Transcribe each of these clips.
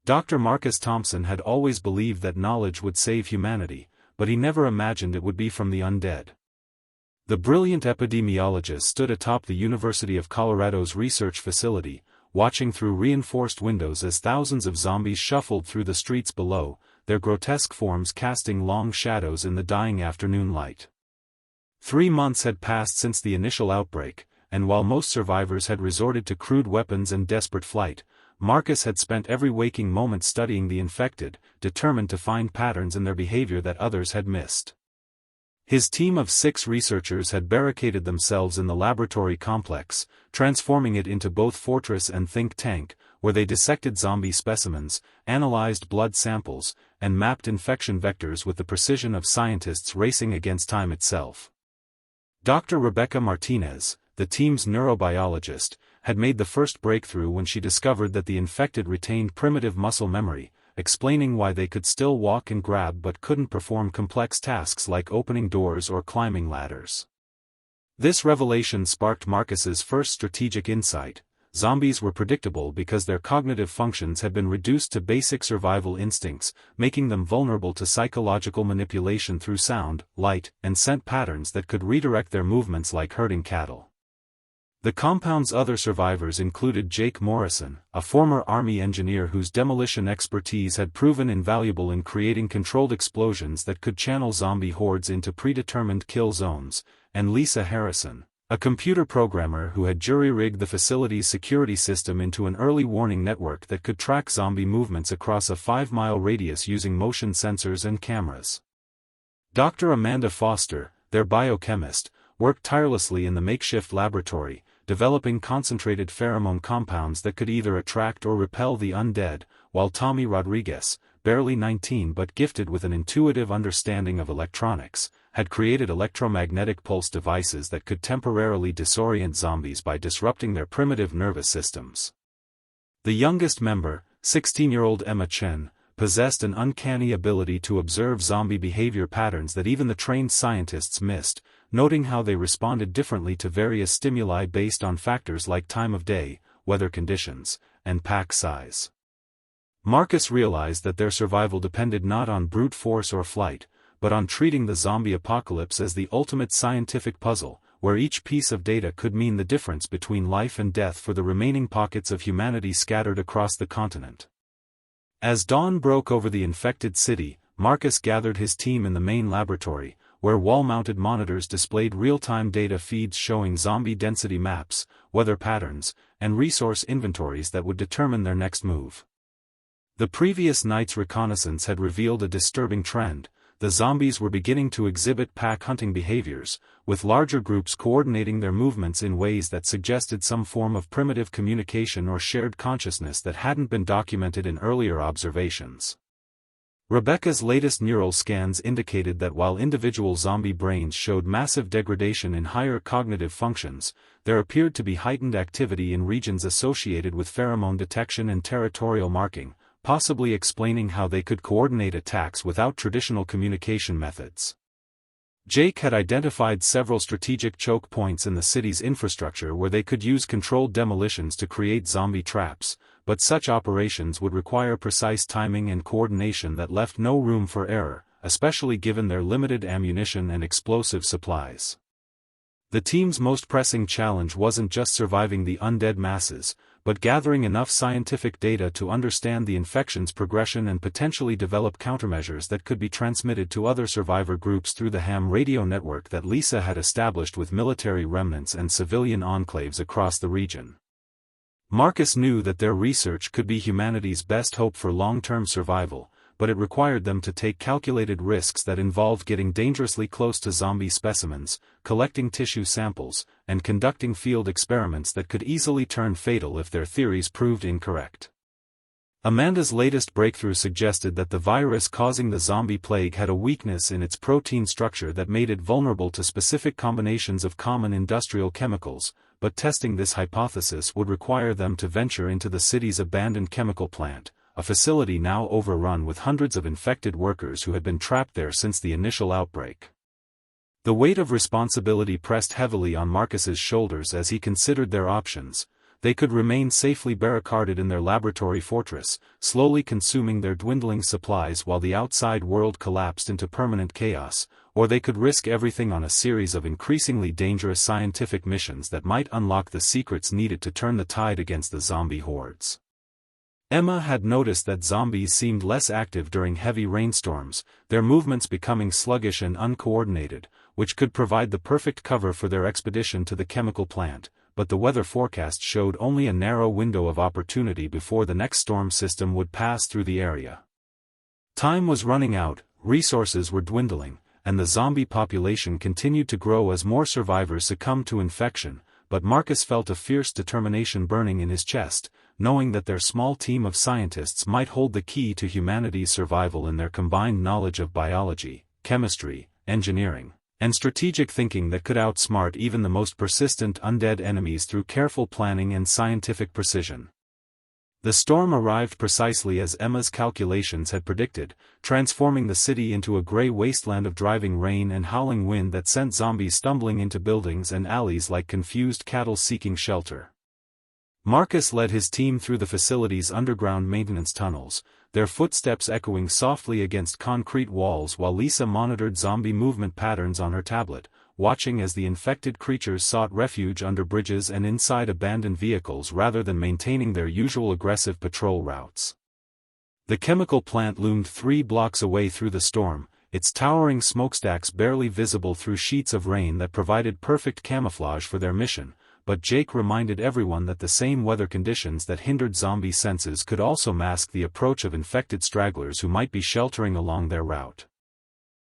Dr. Marcus Thompson had always believed that knowledge would save humanity, but he never imagined it would be from the undead. The brilliant epidemiologist stood atop the University of Colorado's research facility, watching through reinforced windows as thousands of zombies shuffled through the streets below, their grotesque forms casting long shadows in the dying afternoon light. 3 months had passed since the initial outbreak, and while most survivors had resorted to crude weapons and desperate flight, Marcus had spent every waking moment studying the infected, determined to find patterns in their behavior that others had missed. His team of 6 researchers had barricaded themselves in the laboratory complex, transforming it into both fortress and think tank, where they dissected zombie specimens, analyzed blood samples, and mapped infection vectors with the precision of scientists racing against time itself. Dr. Rebecca Martinez, the team's neurobiologist, had made the first breakthrough when she discovered that the infected retained primitive muscle memory, explaining why they could still walk and grab but couldn't perform complex tasks like opening doors or climbing ladders. This revelation sparked Marcus's first strategic insight: zombies were predictable because their cognitive functions had been reduced to basic survival instincts, making them vulnerable to psychological manipulation through sound, light, and scent patterns that could redirect their movements like herding cattle. The compound's other survivors included Jake Morrison, a former Army engineer whose demolition expertise had proven invaluable in creating controlled explosions that could channel zombie hordes into predetermined kill zones, and Lisa Harrison, a computer programmer who had jury-rigged the facility's security system into an early warning network that could track zombie movements across a 5-mile radius using motion sensors and cameras. Dr. Amanda Foster, their biochemist, worked tirelessly in the makeshift laboratory, developing concentrated pheromone compounds that could either attract or repel the undead, while Tommy Rodriguez, barely 19 but gifted with an intuitive understanding of electronics, had created electromagnetic pulse devices that could temporarily disorient zombies by disrupting their primitive nervous systems. The youngest member, 16-year-old Emma Chen, possessed an uncanny ability to observe zombie behavior patterns that even the trained scientists missed, noting how they responded differently to various stimuli based on factors like time of day, weather conditions, and pack size. Marcus realized that their survival depended not on brute force or flight, but on treating the zombie apocalypse as the ultimate scientific puzzle, where each piece of data could mean the difference between life and death for the remaining pockets of humanity scattered across the continent. As dawn broke over the infected city, Marcus gathered his team in the main laboratory, where wall-mounted monitors displayed real-time data feeds showing zombie density maps, weather patterns, and resource inventories that would determine their next move. The previous night's reconnaissance had revealed a disturbing trend: the zombies were beginning to exhibit pack hunting behaviors, with larger groups coordinating their movements in ways that suggested some form of primitive communication or shared consciousness that hadn't been documented in earlier observations. Rebecca's latest neural scans indicated that while individual zombie brains showed massive degradation in higher cognitive functions, there appeared to be heightened activity in regions associated with pheromone detection and territorial marking, possibly explaining how they could coordinate attacks without traditional communication methods. Jake had identified several strategic choke points in the city's infrastructure where they could use controlled demolitions to create zombie traps, but such operations would require precise timing and coordination that left no room for error, especially given their limited ammunition and explosive supplies. The team's most pressing challenge wasn't just surviving the undead masses, but gathering enough scientific data to understand the infection's progression and potentially develop countermeasures that could be transmitted to other survivor groups through the ham radio network that Lisa had established with military remnants and civilian enclaves across the region. Marcus knew that their research could be humanity's best hope for long-term survival, but it required them to take calculated risks that involved getting dangerously close to zombie specimens, collecting tissue samples, and conducting field experiments that could easily turn fatal if their theories proved incorrect. Amanda's latest breakthrough suggested that the virus causing the zombie plague had a weakness in its protein structure that made it vulnerable to specific combinations of common industrial chemicals, but testing this hypothesis would require them to venture into the city's abandoned chemical plant, a facility now overrun with hundreds of infected workers who had been trapped there since the initial outbreak. The weight of responsibility pressed heavily on Marcus's shoulders as he considered their options. they could remain safely barricaded in their laboratory fortress, slowly consuming their dwindling supplies while the outside world collapsed into permanent chaos, or they could risk everything on a series of increasingly dangerous scientific missions that might unlock the secrets needed to turn the tide against the zombie hordes. Emma had noticed that zombies seemed less active during heavy rainstorms, their movements becoming sluggish and uncoordinated, which could provide the perfect cover for their expedition to the chemical plant, but the weather forecast showed only a narrow window of opportunity before the next storm system would pass through the area. Time was running out, resources were dwindling, and the zombie population continued to grow as more survivors succumbed to infection, but Marcus felt a fierce determination burning in his chest, knowing that their small team of scientists might hold the key to humanity's survival in their combined knowledge of biology, chemistry, engineering, and strategic thinking that could outsmart even the most persistent undead enemies through careful planning and scientific precision. The storm arrived precisely as Emma's calculations had predicted, transforming the city into a gray wasteland of driving rain and howling wind that sent zombies stumbling into buildings and alleys like confused cattle seeking shelter. Marcus led his team through the facility's underground maintenance tunnels, their footsteps echoing softly against concrete walls while Lisa monitored zombie movement patterns on her tablet, watching as the infected creatures sought refuge under bridges and inside abandoned vehicles rather than maintaining their usual aggressive patrol routes. The chemical plant loomed 3 blocks away through the storm, its towering smokestacks barely visible through sheets of rain that provided perfect camouflage for their mission, but Jake reminded everyone that the same weather conditions that hindered zombie senses could also mask the approach of infected stragglers who might be sheltering along their route.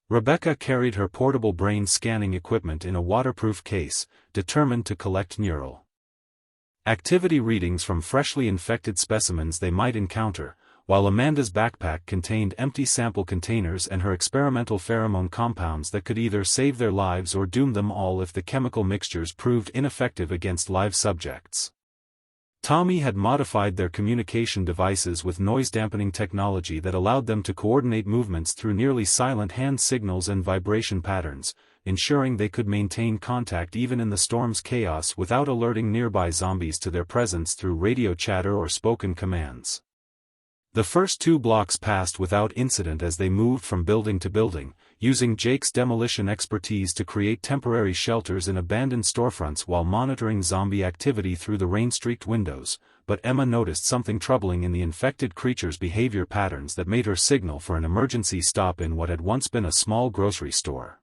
Rebecca carried her portable brain scanning equipment in a waterproof case, determined to collect neural activity readings from freshly infected specimens they might encounter, while Amanda's backpack contained empty sample containers and her experimental pheromone compounds that could either save their lives or doom them all if the chemical mixtures proved ineffective against live subjects. Tommy had modified their communication devices with noise-dampening technology that allowed them to coordinate movements through nearly silent hand signals and vibration patterns, ensuring they could maintain contact even in the storm's chaos without alerting nearby zombies to their presence through radio chatter or spoken commands. The first 2 blocks passed without incident as they moved from building to building, using Jake's demolition expertise to create temporary shelters in abandoned storefronts while monitoring zombie activity through the rain-streaked windows, but Emma noticed something troubling in the infected creature's behavior patterns that made her signal for an emergency stop in what had once been a small grocery store.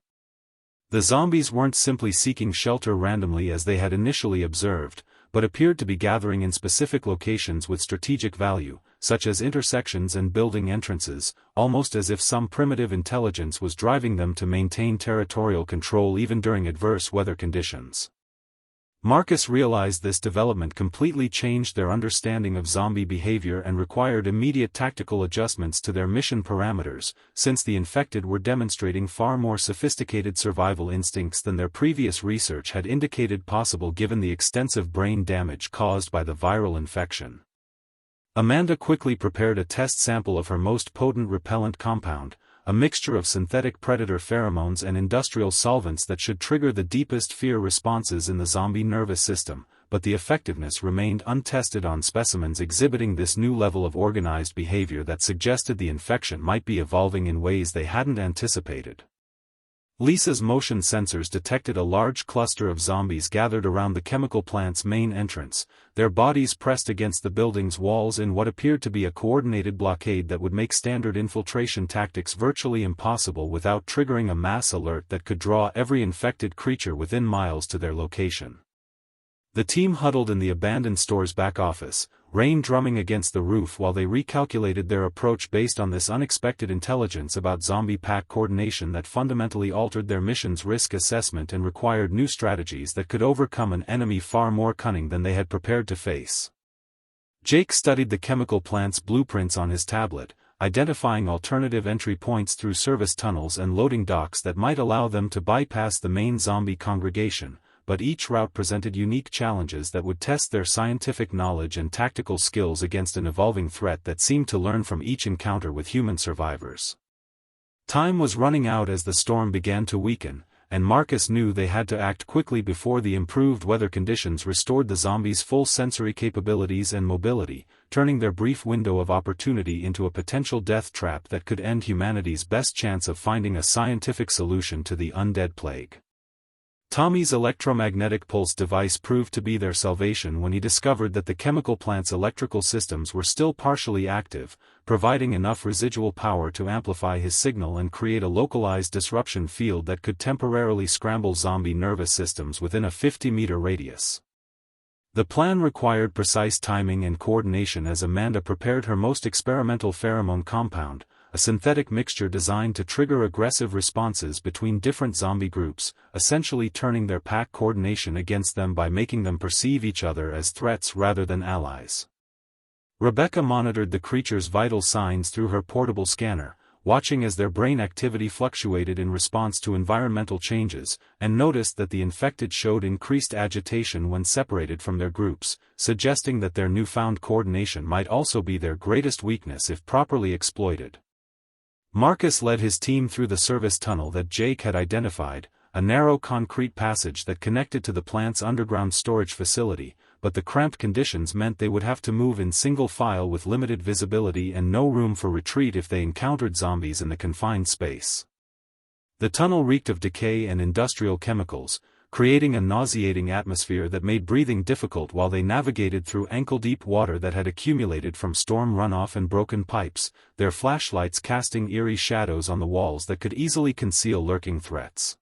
The zombies weren't simply seeking shelter randomly as they had initially observed, but appeared to be gathering in specific locations with strategic value, such as intersections and building entrances, almost as if some primitive intelligence was driving them to maintain territorial control even during adverse weather conditions. Marcus realized this development completely changed their understanding of zombie behavior and required immediate tactical adjustments to their mission parameters, since the infected were demonstrating far more sophisticated survival instincts than their previous research had indicated possible given the extensive brain damage caused by the viral infection. Amanda quickly prepared a test sample of her most potent repellent compound, a mixture of synthetic predator pheromones and industrial solvents that should trigger the deepest fear responses in the zombie nervous system, but the effectiveness remained untested on specimens exhibiting this new level of organized behavior that suggested the infection might be evolving in ways they hadn't anticipated. Lisa's motion sensors detected a large cluster of zombies gathered around the chemical plant's main entrance, their bodies pressed against the building's walls in what appeared to be a coordinated blockade that would make standard infiltration tactics virtually impossible without triggering a mass alert that could draw every infected creature within miles to their location. The team huddled in the abandoned store's back office, rain drumming against the roof while they recalculated their approach based on this unexpected intelligence about zombie pack coordination that fundamentally altered their mission's risk assessment and required new strategies that could overcome an enemy far more cunning than they had prepared to face. Jake studied the chemical plant's blueprints on his tablet, identifying alternative entry points through service tunnels and loading docks that might allow them to bypass the main zombie congregation, but each route presented unique challenges that would test their scientific knowledge and tactical skills against an evolving threat that seemed to learn from each encounter with human survivors. Time was running out as the storm began to weaken, and Marcus knew they had to act quickly before the improved weather conditions restored the zombies' full sensory capabilities and mobility, turning their brief window of opportunity into a potential death trap that could end humanity's best chance of finding a scientific solution to the undead plague. Tommy's electromagnetic pulse device proved to be their salvation when he discovered that the chemical plant's electrical systems were still partially active, providing enough residual power to amplify his signal and create a localized disruption field that could temporarily scramble zombie nervous systems within a 50-meter radius. The plan required precise timing and coordination as Amanda prepared her most experimental pheromone compound, a synthetic mixture designed to trigger aggressive responses between different zombie groups, essentially turning their pack coordination against them by making them perceive each other as threats rather than allies. Rebecca monitored the creatures' vital signs through her portable scanner, watching as their brain activity fluctuated in response to environmental changes, and noticed that the infected showed increased agitation when separated from their groups, suggesting that their newfound coordination might also be their greatest weakness if properly exploited. Marcus led his team through the service tunnel that Jake had identified, a narrow concrete passage that connected to the plant's underground storage facility, but the cramped conditions meant they would have to move in single file with limited visibility and no room for retreat if they encountered zombies in the confined space. The tunnel reeked of decay and industrial chemicals, creating a nauseating atmosphere that made breathing difficult while they navigated through ankle-deep water that had accumulated from storm runoff and broken pipes, their flashlights casting eerie shadows on the walls that could easily conceal lurking threats.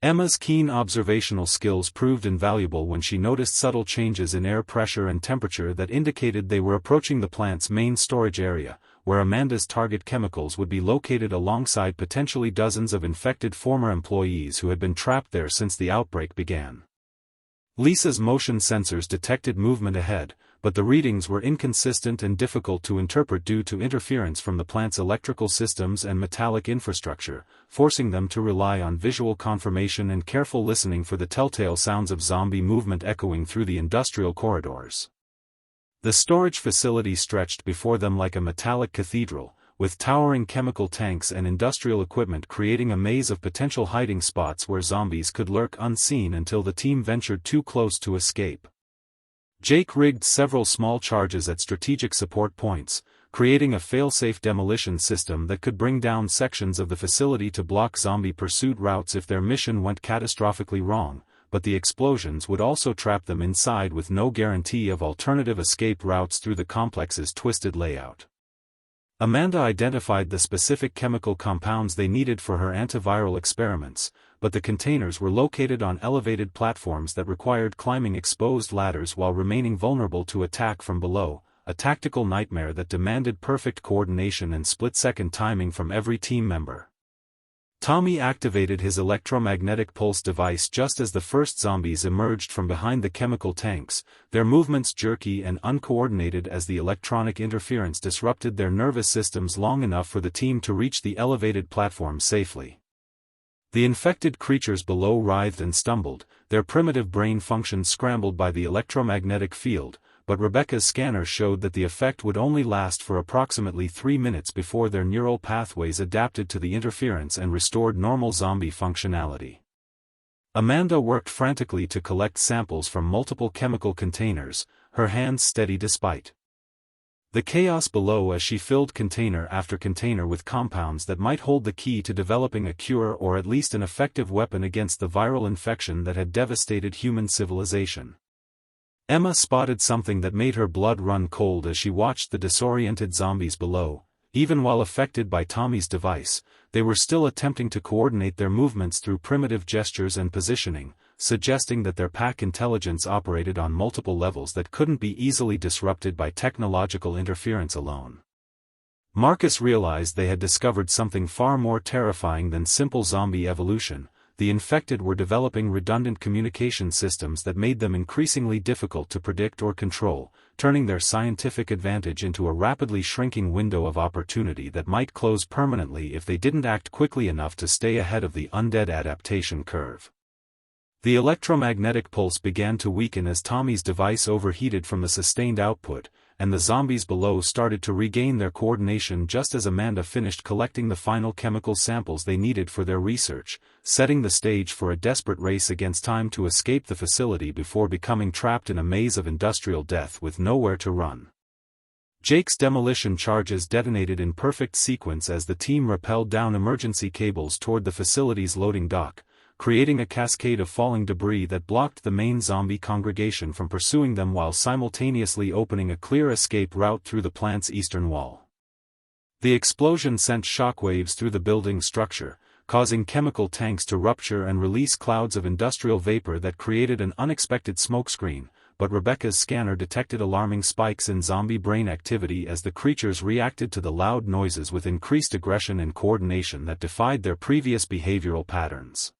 Emma's keen observational skills proved invaluable when she noticed subtle changes in air pressure and temperature that indicated they were approaching the plant's main storage area, where Amanda's target chemicals would be located alongside potentially dozens of infected former employees who had been trapped there since the outbreak began. Lisa's motion sensors detected movement ahead, but the readings were inconsistent and difficult to interpret due to interference from the plant's electrical systems and metallic infrastructure, forcing them to rely on visual confirmation and careful listening for the telltale sounds of zombie movement echoing through the industrial corridors. The storage facility stretched before them like a metallic cathedral, with towering chemical tanks and industrial equipment creating a maze of potential hiding spots where zombies could lurk unseen until the team ventured too close to escape. Jake rigged several small charges at strategic support points, creating a fail-safe demolition system that could bring down sections of the facility to block zombie pursuit routes if their mission went catastrophically wrong, but the explosions would also trap them inside with no guarantee of alternative escape routes through the complex's twisted layout. Amanda identified the specific chemical compounds they needed for her antiviral experiments, but the containers were located on elevated platforms that required climbing exposed ladders while remaining vulnerable to attack from below, a tactical nightmare that demanded perfect coordination and split-second timing from every team member. Tommy activated his electromagnetic pulse device just as the first zombies emerged from behind the chemical tanks, their movements jerky and uncoordinated as the electronic interference disrupted their nervous systems long enough for the team to reach the elevated platform safely. The infected creatures below writhed and stumbled, their primitive brain functions scrambled by the electromagnetic field, but Rebecca's scanner showed that the effect would only last for approximately 3 minutes before their neural pathways adapted to the interference and restored normal zombie functionality. Amanda worked frantically to collect samples from multiple chemical containers, her hands steady despite the chaos below as she filled container after container with compounds that might hold the key to developing a cure or at least an effective weapon against the viral infection that had devastated human civilization. Emma spotted something that made her blood run cold as she watched the disoriented zombies below. Even while affected by Tommy's device, they were still attempting to coordinate their movements through primitive gestures and positioning, suggesting that their pack intelligence operated on multiple levels that couldn't be easily disrupted by technological interference alone. Marcus realized they had discovered something far more terrifying than simple zombie evolution. The infected were developing redundant communication systems that made them increasingly difficult to predict or control, turning their scientific advantage into a rapidly shrinking window of opportunity that might close permanently if they didn't act quickly enough to stay ahead of the undead adaptation curve. The electromagnetic pulse began to weaken as Tommy's device overheated from the sustained output, and the zombies below started to regain their coordination just as Amanda finished collecting the final chemical samples they needed for their research, setting the stage for a desperate race against time to escape the facility before becoming trapped in a maze of industrial death with nowhere to run. Jake's demolition charges detonated in perfect sequence as the team rappelled down emergency cables toward the facility's loading dock, creating a cascade of falling debris that blocked the main zombie congregation from pursuing them while simultaneously opening a clear escape route through the plant's eastern wall. The explosion sent shockwaves through the building structure, causing chemical tanks to rupture and release clouds of industrial vapor that created an unexpected smokescreen, but Rebecca's scanner detected alarming spikes in zombie brain activity as the creatures reacted to the loud noises with increased aggression and coordination that defied their previous behavioral patterns.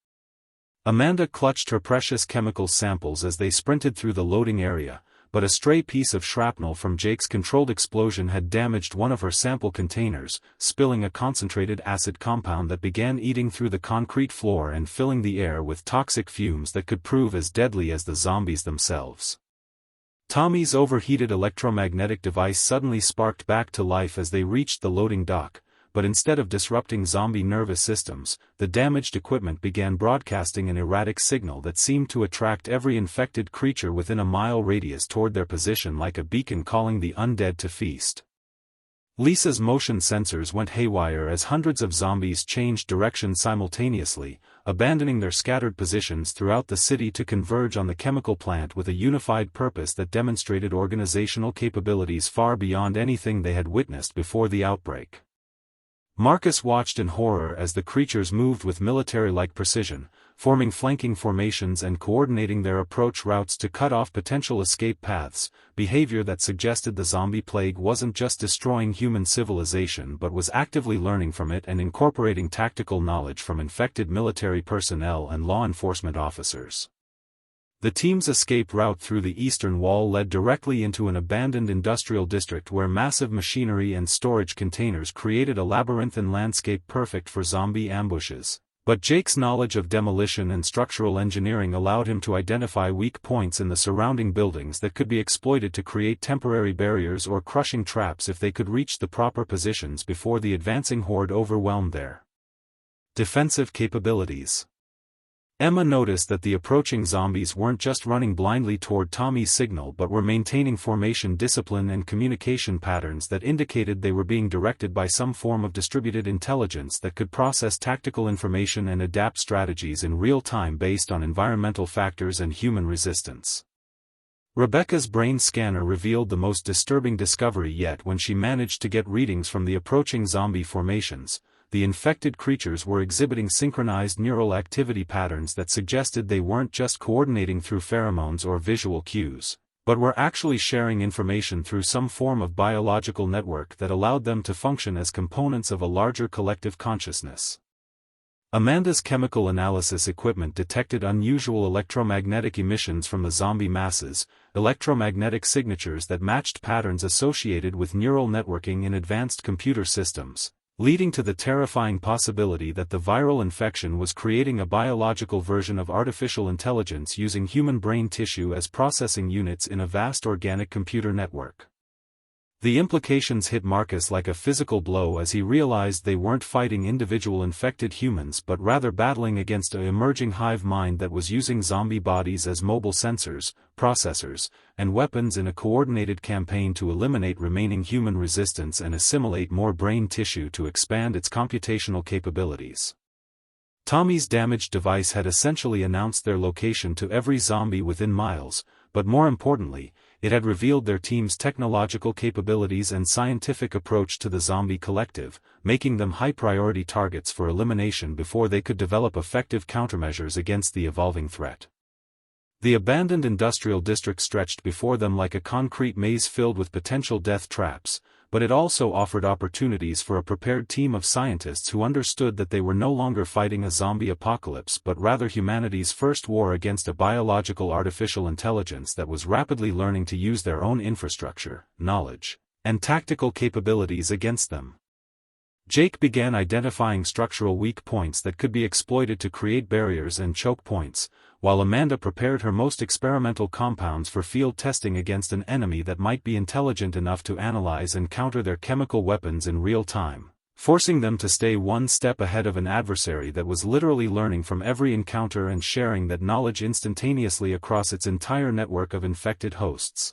Amanda clutched her precious chemical samples as they sprinted through the loading area, but a stray piece of shrapnel from Jake's controlled explosion had damaged one of her sample containers, spilling a concentrated acid compound that began eating through the concrete floor and filling the air with toxic fumes that could prove as deadly as the zombies themselves. Tommy's overheated electromagnetic device suddenly sparked back to life as they reached the loading dock, but instead of disrupting zombie nervous systems, the damaged equipment began broadcasting an erratic signal that seemed to attract every infected creature within a mile radius toward their position like a beacon calling the undead to feast. Lisa's motion sensors went haywire as hundreds of zombies changed direction simultaneously, abandoning their scattered positions throughout the city to converge on the chemical plant with a unified purpose that demonstrated organizational capabilities far beyond anything they had witnessed before the outbreak. Marcus watched in horror as the creatures moved with military-like precision, forming flanking formations and coordinating their approach routes to cut off potential escape paths, behavior that suggested the zombie plague wasn't just destroying human civilization but was actively learning from it and incorporating tactical knowledge from infected military personnel and law enforcement officers. The team's escape route through the eastern wall led directly into an abandoned industrial district where massive machinery and storage containers created a labyrinthine landscape perfect for zombie ambushes. But Jake's knowledge of demolition and structural engineering allowed him to identify weak points in the surrounding buildings that could be exploited to create temporary barriers or crushing traps if they could reach the proper positions before the advancing horde overwhelmed their defensive capabilities. Emma noticed that the approaching zombies weren't just running blindly toward Tommy's signal but were maintaining formation discipline and communication patterns that indicated they were being directed by some form of distributed intelligence that could process tactical information and adapt strategies in real time based on environmental factors and human resistance. Rebecca's brain scanner revealed the most disturbing discovery yet when she managed to get readings from the approaching zombie formations. The infected creatures were exhibiting synchronized neural activity patterns that suggested they weren't just coordinating through pheromones or visual cues, but were actually sharing information through some form of biological network that allowed them to function as components of a larger collective consciousness. Amanda's chemical analysis equipment detected unusual electromagnetic emissions from the zombie masses, electromagnetic signatures that matched patterns associated with neural networking in advanced computer systems, leading to the terrifying possibility that the viral infection was creating a biological version of artificial intelligence using human brain tissue as processing units in a vast organic computer network. The implications hit Marcus like a physical blow as he realized they weren't fighting individual infected humans but rather battling against an emerging hive mind that was using zombie bodies as mobile sensors, processors, and weapons in a coordinated campaign to eliminate remaining human resistance and assimilate more brain tissue to expand its computational capabilities. Tommy's damaged device had essentially announced their location to every zombie within miles, but more importantly, it had revealed their team's technological capabilities and scientific approach to the zombie collective, making them high-priority targets for elimination before they could develop effective countermeasures against the evolving threat. The abandoned industrial district stretched before them like a concrete maze filled with potential death traps, but it also offered opportunities for a prepared team of scientists who understood that they were no longer fighting a zombie apocalypse but rather humanity's first war against a biological artificial intelligence that was rapidly learning to use their own infrastructure, knowledge, and tactical capabilities against them. Jake began identifying structural weak points that could be exploited to create barriers and choke points, while Amanda prepared her most experimental compounds for field testing against an enemy that might be intelligent enough to analyze and counter their chemical weapons in real time, forcing them to stay one step ahead of an adversary that was literally learning from every encounter and sharing that knowledge instantaneously across its entire network of infected hosts.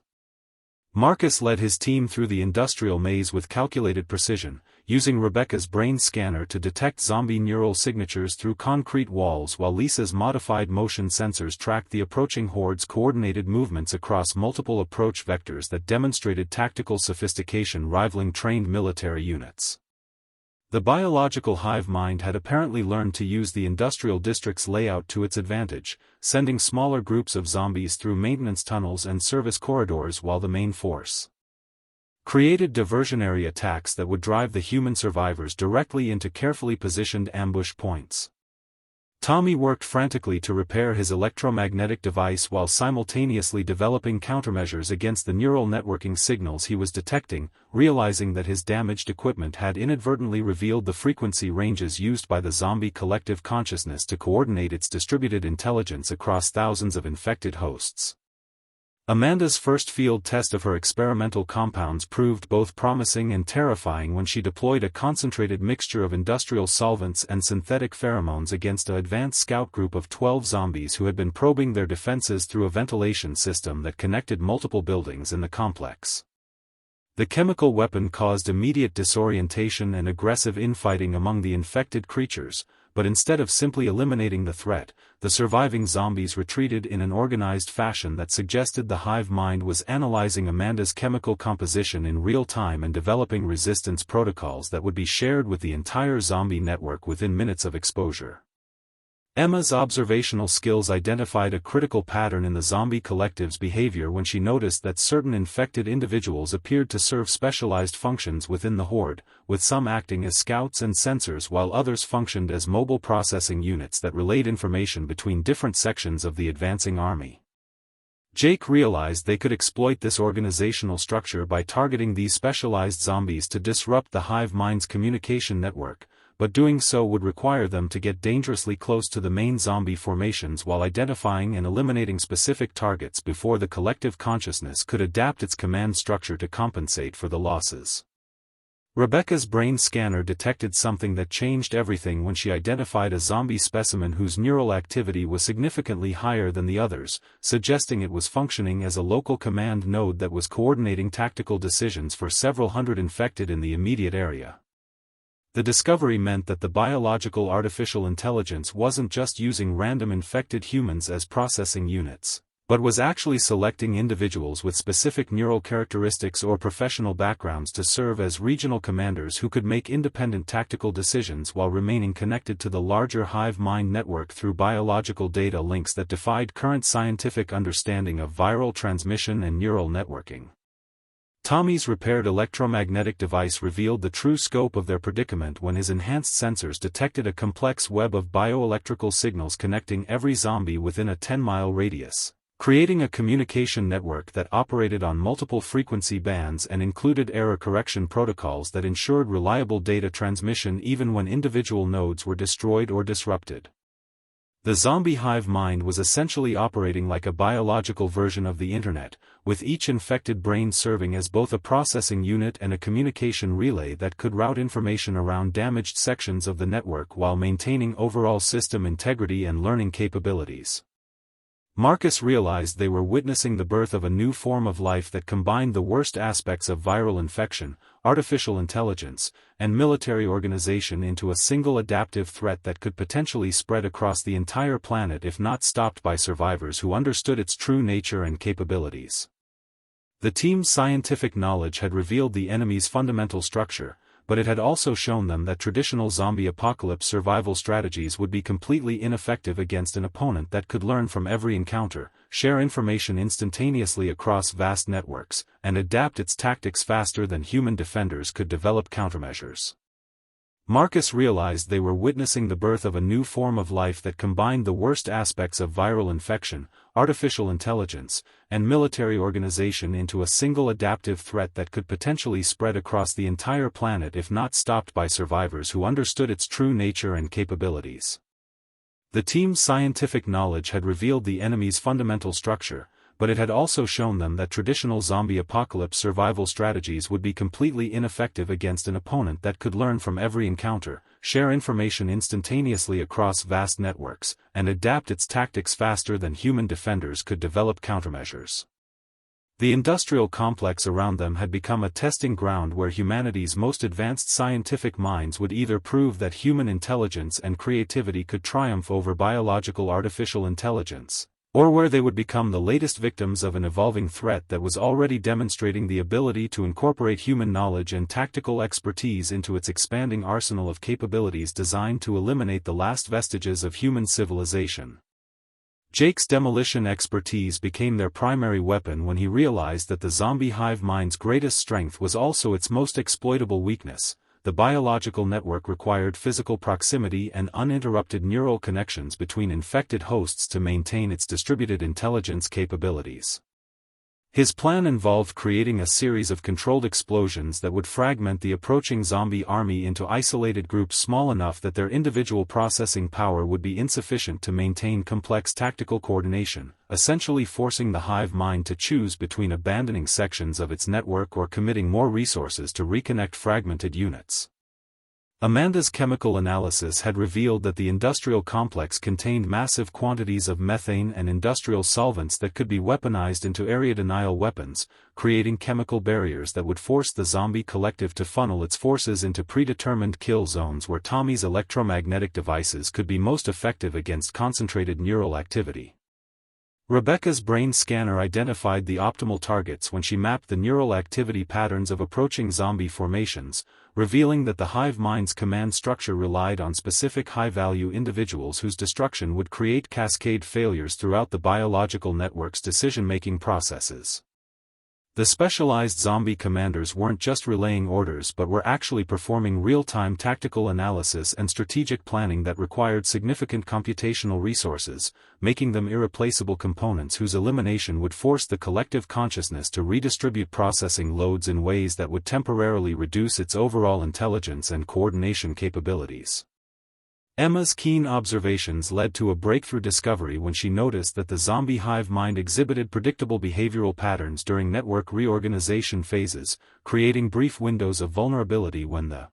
Marcus led his team through the industrial maze with calculated precision, using Rebecca's brain scanner to detect zombie neural signatures through concrete walls while Lisa's modified motion sensors tracked the approaching horde's coordinated movements across multiple approach vectors that demonstrated tactical sophistication rivaling trained military units. The biological hive mind had apparently learned to use the industrial district's layout to its advantage, sending smaller groups of zombies through maintenance tunnels and service corridors while the main force created diversionary attacks that would drive the human survivors directly into carefully positioned ambush points. Tommy worked frantically to repair his electromagnetic device while simultaneously developing countermeasures against the neural networking signals he was detecting, realizing that his damaged equipment had inadvertently revealed the frequency ranges used by the zombie collective consciousness to coordinate its distributed intelligence across thousands of infected hosts. Amanda's first field test of her experimental compounds proved both promising and terrifying when she deployed a concentrated mixture of industrial solvents and synthetic pheromones against an advanced scout group of 12 zombies who had been probing their defenses through a ventilation system that connected multiple buildings in the complex. The chemical weapon caused immediate disorientation and aggressive infighting among the infected creatures, but instead of simply eliminating the threat, the surviving zombies retreated in an organized fashion that suggested the hive mind was analyzing Amanda's chemical composition in real time and developing resistance protocols that would be shared with the entire zombie network within minutes of exposure. Emma's observational skills identified a critical pattern in the zombie collective's behavior when she noticed that certain infected individuals appeared to serve specialized functions within the horde, with some acting as scouts and sensors while others functioned as mobile processing units that relayed information between different sections of the advancing army. Jake realized they could exploit this organizational structure by targeting these specialized zombies to disrupt the hive mind's communication network, but doing so would require them to get dangerously close to the main zombie formations while identifying and eliminating specific targets before the collective consciousness could adapt its command structure to compensate for the losses. Rebecca's brain scanner detected something that changed everything when she identified a zombie specimen whose neural activity was significantly higher than the others, suggesting it was functioning as a local command node that was coordinating tactical decisions for several hundred infected in the immediate area. The discovery meant that the biological artificial intelligence wasn't just using random infected humans as processing units, but was actually selecting individuals with specific neural characteristics or professional backgrounds to serve as regional commanders who could make independent tactical decisions while remaining connected to the larger hive mind network through biological data links that defied current scientific understanding of viral transmission and neural networking. Tommy's repaired electromagnetic device revealed the true scope of their predicament when his enhanced sensors detected a complex web of bioelectrical signals connecting every zombie within a 10-mile radius, creating a communication network that operated on multiple frequency bands and included error correction protocols that ensured reliable data transmission even when individual nodes were destroyed or disrupted. The zombie hive mind was essentially operating like a biological version of the Internet, with each infected brain serving as both a processing unit and a communication relay that could route information around damaged sections of the network while maintaining overall system integrity and learning capabilities. Marcus realized they were witnessing the birth of a new form of life that combined the worst aspects of viral infection, artificial intelligence, and military organization into a single adaptive threat that could potentially spread across the entire planet if not stopped by survivors who understood its true nature and capabilities. The team's scientific knowledge had revealed the enemy's fundamental structure, but it had also shown them that traditional zombie apocalypse survival strategies would be completely ineffective against an opponent that could learn from every encounter, share information instantaneously across vast networks, and adapt its tactics faster than human defenders could develop countermeasures. Marcus realized they were witnessing the birth of a new form of life that combined the worst aspects of viral infection, artificial intelligence, and military organization into a single adaptive threat that could potentially spread across the entire planet if not stopped by survivors who understood its true nature and capabilities. The team's scientific knowledge had revealed the enemy's fundamental structure, but it had also shown them that traditional zombie apocalypse survival strategies would be completely ineffective against an opponent that could learn from every encounter, share information instantaneously across vast networks, and adapt its tactics faster than human defenders could develop countermeasures. The industrial complex around them had become a testing ground where humanity's most advanced scientific minds would either prove that human intelligence and creativity could triumph over biological artificial intelligence, or where they would become the latest victims of an evolving threat that was already demonstrating the ability to incorporate human knowledge and tactical expertise into its expanding arsenal of capabilities designed to eliminate the last vestiges of human civilization. Jake's demolition expertise became their primary weapon when he realized that the zombie hive mind's greatest strength was also its most exploitable weakness. The biological network required physical proximity and uninterrupted neural connections between infected hosts to maintain its distributed intelligence capabilities. His plan involved creating a series of controlled explosions that would fragment the approaching zombie army into isolated groups small enough that their individual processing power would be insufficient to maintain complex tactical coordination, essentially forcing the hive mind to choose between abandoning sections of its network or committing more resources to reconnect fragmented units. Amanda's chemical analysis had revealed that the industrial complex contained massive quantities of methane and industrial solvents that could be weaponized into area-denial weapons, creating chemical barriers that would force the zombie collective to funnel its forces into predetermined kill zones where Tommy's electromagnetic devices could be most effective against concentrated neural activity. Rebecca's brain scanner identified the optimal targets when she mapped the neural activity patterns of approaching zombie formations, revealing that the hive mind's command structure relied on specific high-value individuals whose destruction would create cascade failures throughout the biological network's decision-making processes. The specialized zombie commanders weren't just relaying orders but were actually performing real-time tactical analysis and strategic planning that required significant computational resources, making them irreplaceable components whose elimination would force the collective consciousness to redistribute processing loads in ways that would temporarily reduce its overall intelligence and coordination capabilities. Emma's keen observations led to a breakthrough discovery when she noticed that the zombie hive mind exhibited predictable behavioral patterns during network reorganization phases, creating brief windows of vulnerability when the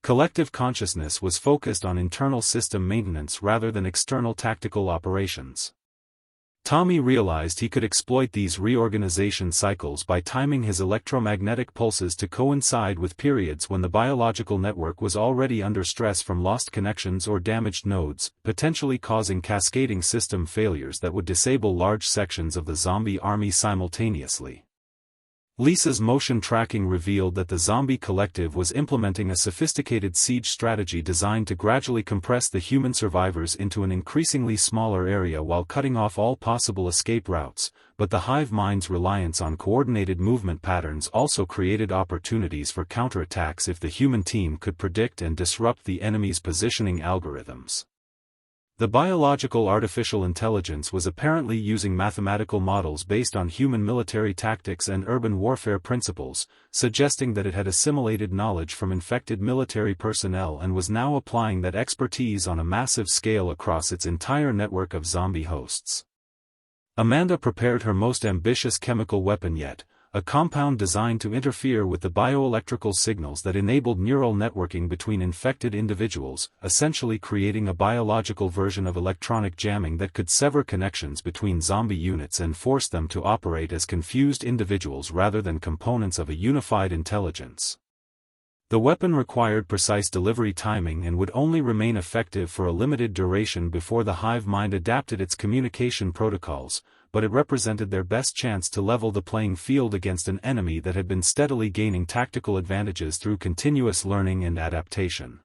collective consciousness was focused on internal system maintenance rather than external tactical operations. Tommy realized he could exploit these reorganization cycles by timing his electromagnetic pulses to coincide with periods when the biological network was already under stress from lost connections or damaged nodes, potentially causing cascading system failures that would disable large sections of the zombie army simultaneously. Lisa's motion tracking revealed that the zombie collective was implementing a sophisticated siege strategy designed to gradually compress the human survivors into an increasingly smaller area while cutting off all possible escape routes, but the hive mind's reliance on coordinated movement patterns also created opportunities for counterattacks if the human team could predict and disrupt the enemy's positioning algorithms. The biological artificial intelligence was apparently using mathematical models based on human military tactics and urban warfare principles, suggesting that it had assimilated knowledge from infected military personnel and was now applying that expertise on a massive scale across its entire network of zombie hosts. Amanda prepared her most ambitious chemical weapon yet, a compound designed to interfere with the bioelectrical signals that enabled neural networking between infected individuals, essentially creating a biological version of electronic jamming that could sever connections between zombie units and force them to operate as confused individuals rather than components of a unified intelligence. The weapon required precise delivery timing and would only remain effective for a limited duration before the hive mind adapted its communication protocols, but it represented their best chance to level the playing field against an enemy that had been steadily gaining tactical advantages through continuous learning and adaptation.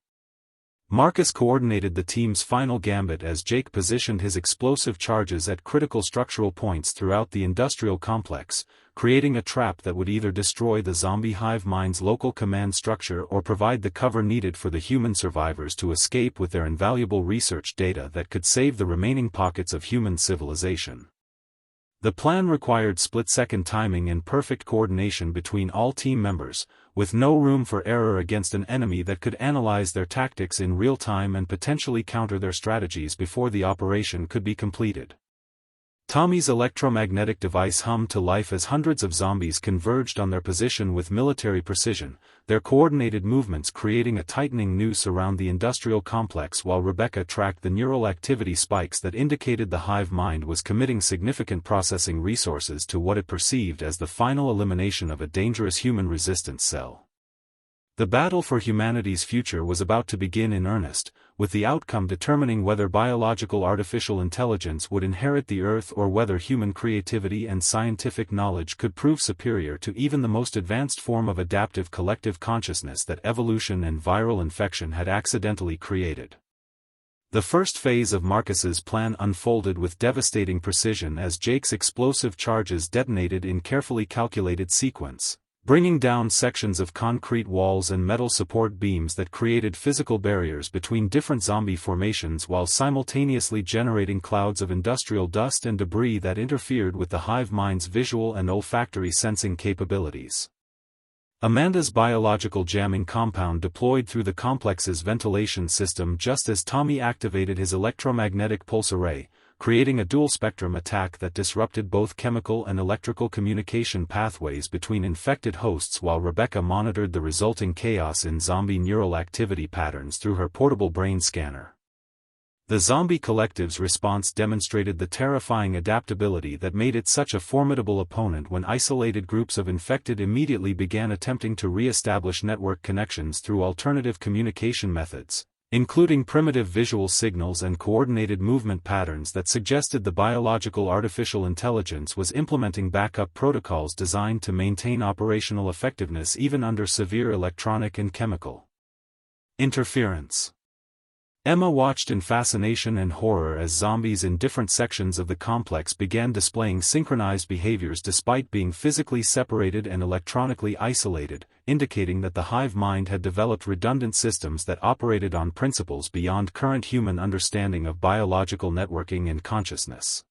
Marcus coordinated the team's final gambit as Jake positioned his explosive charges at critical structural points throughout the industrial complex, creating a trap that would either destroy the zombie hive mind's local command structure or provide the cover needed for the human survivors to escape with their invaluable research data that could save the remaining pockets of human civilization. The plan required split-second timing and perfect coordination between all team members, with no room for error against an enemy that could analyze their tactics in real time and potentially counter their strategies before the operation could be completed. Tommy's electromagnetic device hummed to life as hundreds of zombies converged on their position with military precision, their coordinated movements creating a tightening noose around the industrial complex while Rebecca tracked the neural activity spikes that indicated the hive mind was committing significant processing resources to what it perceived as the final elimination of a dangerous human resistance cell. The battle for humanity's future was about to begin in earnest, with the outcome determining whether biological artificial intelligence would inherit the Earth or whether human creativity and scientific knowledge could prove superior to even the most advanced form of adaptive collective consciousness that evolution and viral infection had accidentally created. The first phase of Marcus's plan unfolded with devastating precision as Jake's explosive charges detonated in carefully calculated sequence, bringing down sections of concrete walls and metal support beams that created physical barriers between different zombie formations while simultaneously generating clouds of industrial dust and debris that interfered with the hive mind's visual and olfactory sensing capabilities. Amanda's biological jamming compound deployed through the complex's ventilation system just as Tommy activated his electromagnetic pulse array, creating a dual-spectrum attack that disrupted both chemical and electrical communication pathways between infected hosts while Rebecca monitored the resulting chaos in zombie neural activity patterns through her portable brain scanner. The zombie collective's response demonstrated the terrifying adaptability that made it such a formidable opponent when isolated groups of infected immediately began attempting to re-establish network connections through alternative communication methods, including primitive visual signals and coordinated movement patterns that suggested the biological artificial intelligence was implementing backup protocols designed to maintain operational effectiveness even under severe electronic and chemical interference. Emma watched in fascination and horror as zombies in different sections of the complex began displaying synchronized behaviors despite being physically separated and electronically isolated, indicating that the hive mind had developed redundant systems that operated on principles beyond current human understanding of biological networking and consciousness.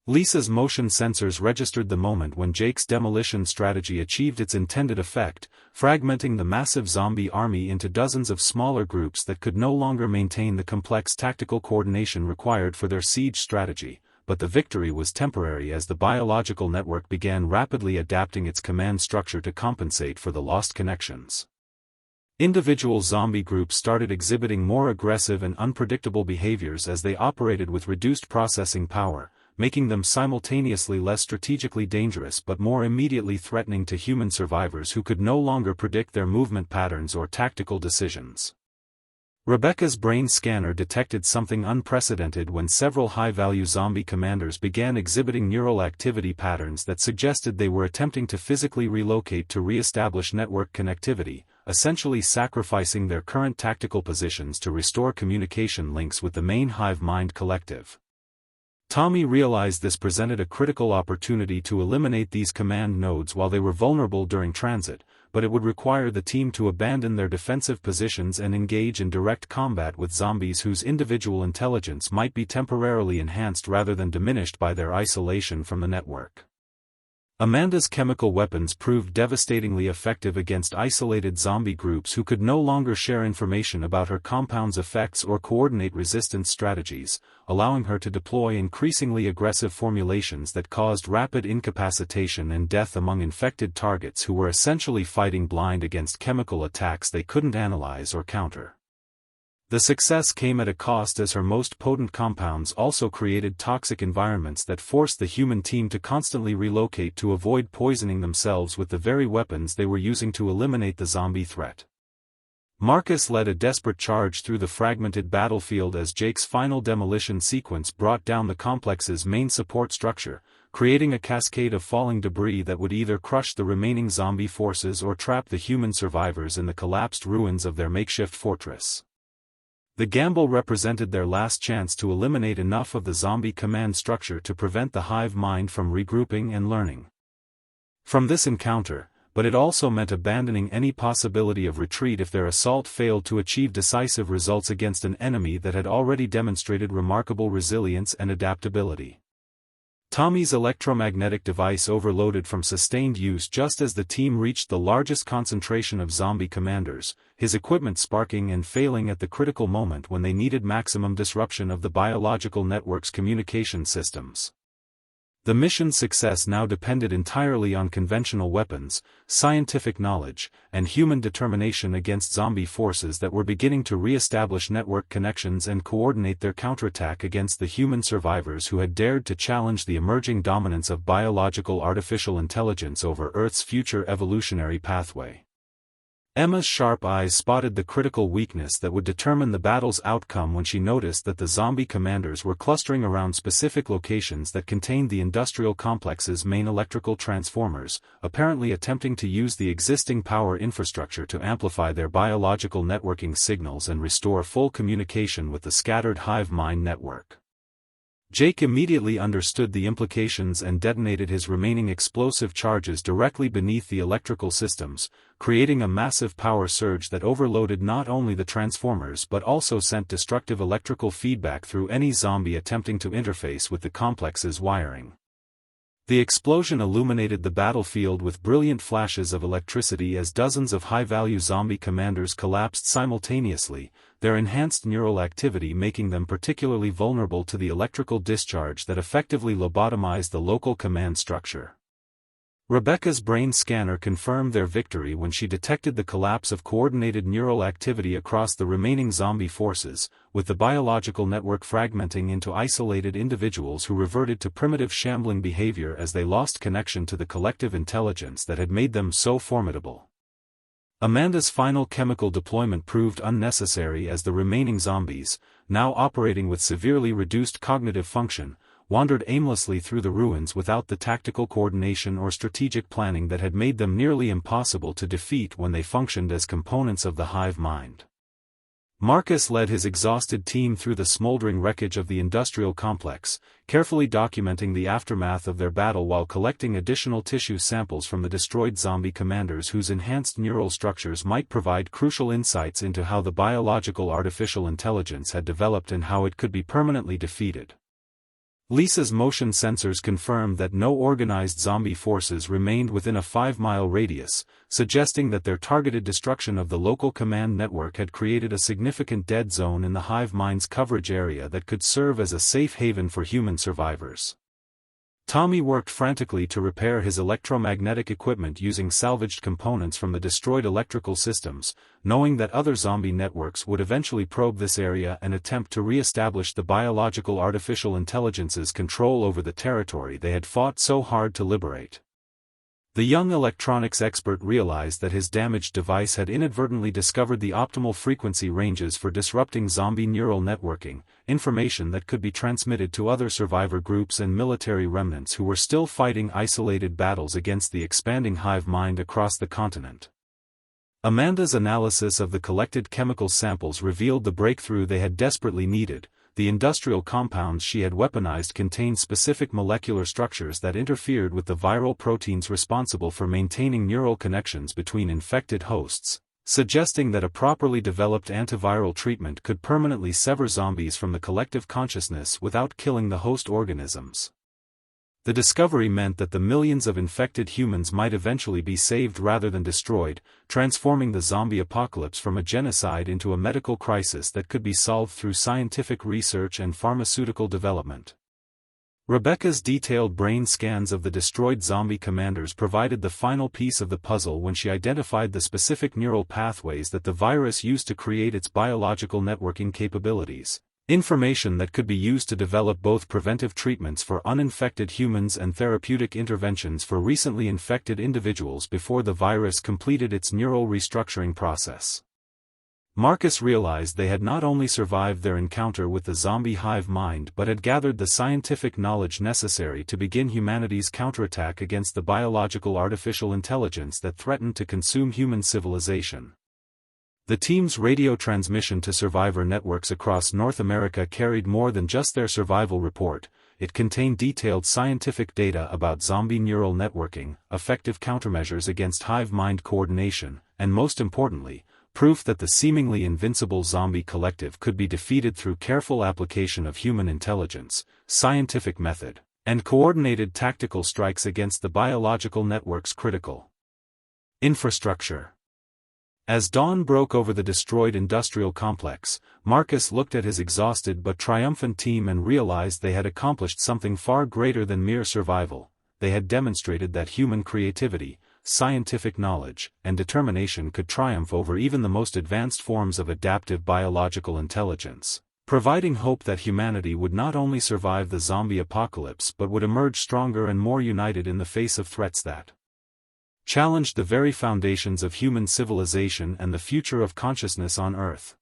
Lisa's motion sensors registered the moment when Jake's demolition strategy achieved its intended effect, fragmenting the massive zombie army into dozens of smaller groups that could no longer maintain the complex tactical coordination required for their siege strategy, but the victory was temporary as the biological network began rapidly adapting its command structure to compensate for the lost connections. Individual zombie groups started exhibiting more aggressive and unpredictable behaviors as they operated with reduced processing power, making them simultaneously less strategically dangerous but more immediately threatening to human survivors who could no longer predict their movement patterns or tactical decisions. Rebecca's brain scanner detected something unprecedented when several high-value zombie commanders began exhibiting neural activity patterns that suggested they were attempting to physically relocate to re-establish network connectivity, essentially sacrificing their current tactical positions to restore communication links with the main hive mind collective. Tommy realized this presented a critical opportunity to eliminate these command nodes while they were vulnerable during transit, but it would require the team to abandon their defensive positions and engage in direct combat with zombies whose individual intelligence might be temporarily enhanced rather than diminished by their isolation from the network. Amanda's chemical weapons proved devastatingly effective against isolated zombie groups who could no longer share information about her compound's effects or coordinate resistance strategies, allowing her to deploy increasingly aggressive formulations that caused rapid incapacitation and death among infected targets who were essentially fighting blind against chemical attacks they couldn't analyze or counter. The success came at a cost as her most potent compounds also created toxic environments that forced the human team to constantly relocate to avoid poisoning themselves with the very weapons they were using to eliminate the zombie threat. Marcus led a desperate charge through the fragmented battlefield as Jake's final demolition sequence brought down the complex's main support structure, creating a cascade of falling debris that would either crush the remaining zombie forces or trap the human survivors in the collapsed ruins of their makeshift fortress. The gamble represented their last chance to eliminate enough of the zombie command structure to prevent the hive mind from regrouping and learning from this encounter, but it also meant abandoning any possibility of retreat if their assault failed to achieve decisive results against an enemy that had already demonstrated remarkable resilience and adaptability. Tommy's electromagnetic device overloaded from sustained use just as the team reached the largest concentration of zombie commanders, his equipment sparking and failing at the critical moment when they needed maximum disruption of the biological network's communication systems. The mission's success now depended entirely on conventional weapons, scientific knowledge, and human determination against zombie forces that were beginning to re-establish network connections and coordinate their counterattack against the human survivors who had dared to challenge the emerging dominance of biological artificial intelligence over Earth's future evolutionary pathway. Emma's sharp eyes spotted the critical weakness that would determine the battle's outcome when she noticed that the zombie commanders were clustering around specific locations that contained the industrial complex's main electrical transformers, apparently attempting to use the existing power infrastructure to amplify their biological networking signals and restore full communication with the scattered hive mind network. Jake immediately understood the implications and detonated his remaining explosive charges directly beneath the electrical systems, creating a massive power surge that overloaded not only the transformers but also sent destructive electrical feedback through any zombie attempting to interface with the complex's wiring. The explosion illuminated the battlefield with brilliant flashes of electricity as dozens of high-value zombie commanders collapsed simultaneously, their enhanced neural activity making them particularly vulnerable to the electrical discharge that effectively lobotomized the local command structure. Rebecca's brain scanner confirmed their victory when she detected the collapse of coordinated neural activity across the remaining zombie forces, with the biological network fragmenting into isolated individuals who reverted to primitive shambling behavior as they lost connection to the collective intelligence that had made them so formidable. Amanda's final chemical deployment proved unnecessary as the remaining zombies, now operating with severely reduced cognitive function, wandered aimlessly through the ruins without the tactical coordination or strategic planning that had made them nearly impossible to defeat when they functioned as components of the hive mind. Marcus led his exhausted team through the smoldering wreckage of the industrial complex, carefully documenting the aftermath of their battle while collecting additional tissue samples from the destroyed zombie commanders whose enhanced neural structures might provide crucial insights into how the biological artificial intelligence had developed and how it could be permanently defeated. Lisa's motion sensors confirmed that no organized zombie forces remained within a 5-mile radius, suggesting that their targeted destruction of the local command network had created a significant dead zone in the hive mind's coverage area that could serve as a safe haven for human survivors. Tommy worked frantically to repair his electromagnetic equipment using salvaged components from the destroyed electrical systems, knowing that other zombie networks would eventually probe this area and attempt to re-establish the biological artificial intelligence's control over the territory they had fought so hard to liberate. The young electronics expert realized that his damaged device had inadvertently discovered the optimal frequency ranges for disrupting zombie neural networking, information that could be transmitted to other survivor groups and military remnants who were still fighting isolated battles against the expanding hive mind across the continent. Amanda's analysis of the collected chemical samples revealed the breakthrough they had desperately needed. The industrial compounds she had weaponized contained specific molecular structures that interfered with the viral proteins responsible for maintaining neural connections between infected hosts, suggesting that a properly developed antiviral treatment could permanently sever zombies from the collective consciousness without killing the host organisms. The discovery meant that the millions of infected humans might eventually be saved rather than destroyed, transforming the zombie apocalypse from a genocide into a medical crisis that could be solved through scientific research and pharmaceutical development. Rebecca's detailed brain scans of the destroyed zombie commanders provided the final piece of the puzzle when she identified the specific neural pathways that the virus used to create its biological networking capabilities. Information that could be used to develop both preventive treatments for uninfected humans and therapeutic interventions for recently infected individuals before the virus completed its neural restructuring process. Marcus realized they had not only survived their encounter with the zombie hive mind but had gathered the scientific knowledge necessary to begin humanity's counterattack against the biological artificial intelligence that threatened to consume human civilization. The team's radio transmission to survivor networks across North America carried more than just their survival report. It contained detailed scientific data about zombie neural networking, effective countermeasures against hive mind coordination, and most importantly, proof that the seemingly invincible zombie collective could be defeated through careful application of human intelligence, scientific method, and coordinated tactical strikes against the biological network's critical infrastructure. As dawn broke over the destroyed industrial complex, Marcus looked at his exhausted but triumphant team and realized they had accomplished something far greater than mere survival. They had demonstrated that human creativity, scientific knowledge, and determination could triumph over even the most advanced forms of adaptive biological intelligence, providing hope that humanity would not only survive the zombie apocalypse but would emerge stronger and more united in the face of threats that challenged the very foundations of human civilization and the future of consciousness on Earth.